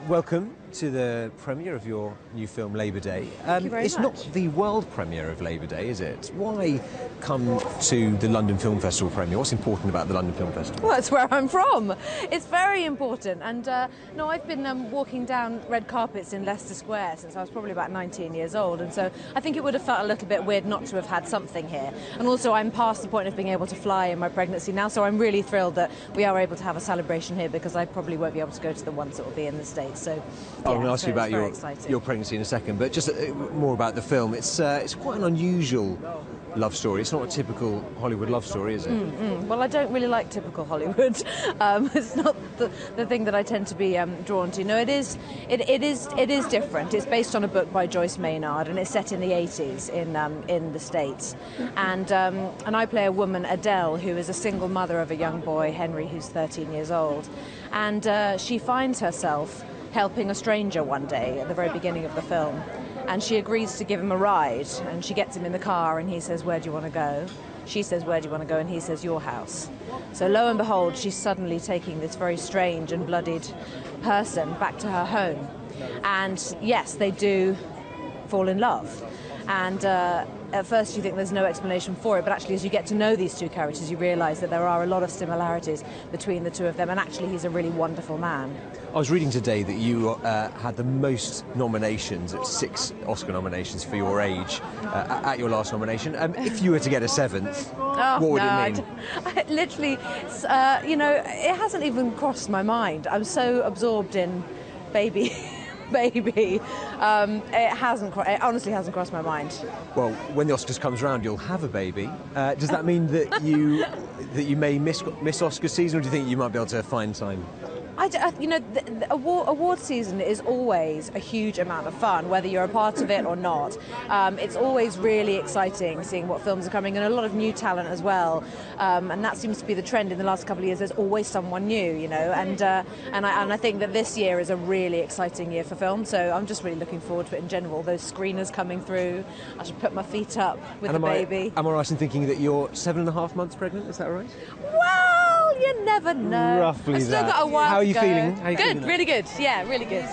welcome to the premiere of your new film, Labour Day. Thank you very it's much. not the world premiere of Labour Day, is it? Why come to the London Film Festival premiere? What's important about the London Film Festival? Well, that's where I'm from. It's very important. And no, I've been walking down red carpets in Leicester Square since I was probably about 19 years old. And so I think it would have felt a little bit weird not to have had something here. And also I'm past the point of being able to fly in my pregnancy now. So I'm really thrilled that we are able to have a celebration here, because I probably won't be able to go to the ones that will be in the States. So yeah, I'm going to ask you about your pregnancy in a second, but just more about the film. It's quite an unusual love story. It's not a typical Hollywood love story, is it? Well, I don't really like typical Hollywood. It's not the thing that I tend to be drawn to. No, it is different. It's based on a book by Joyce Maynard, and it's set in the 80s in the States. And I play a woman, Adele, who is a single mother of a young boy, Henry, who's 13 years old. And she finds herself helping a stranger one day at the very beginning of the film. And she agrees to give him a ride, and she gets him in the car, and he says, "Where do you want to go?" She says, "Where do you want to go?" And he says, "Your house." So lo and behold, she's suddenly taking this very strange and bloodied person back to her home. And yes, they do fall in love. And at first you think there's no explanation for it, but actually as you get to know these two characters, you realise that there are a lot of similarities between the two of them, and actually he's a really wonderful man. I was reading today that you had the most nominations, 6 Oscar nominations for your age at your last nomination. If you were to get a 7th, what would it mean? I literally, it hasn't even crossed my mind. I'm so absorbed in baby. It honestly hasn't crossed my mind. Well, when the Oscars comes around, you'll have a baby. Does that mean that you may miss Oscar season, or do you think you might be able to find time? The award season is always a huge amount of fun, whether you're a part of it or not. It's always really exciting seeing what films are coming, and a lot of new talent as well. And that seems to be the trend in the last couple of years. There's always someone new, and I think that this year is a really exciting year for film. So I'm just really looking forward to it in general. Those screeners coming through. I should put my feet up with the baby. Am I right in thinking that you're 7.5 months pregnant? Is that right? Well, you never know. Roughly I've still that. got a while How are you to go. feeling? Good, really good. Yeah, really good.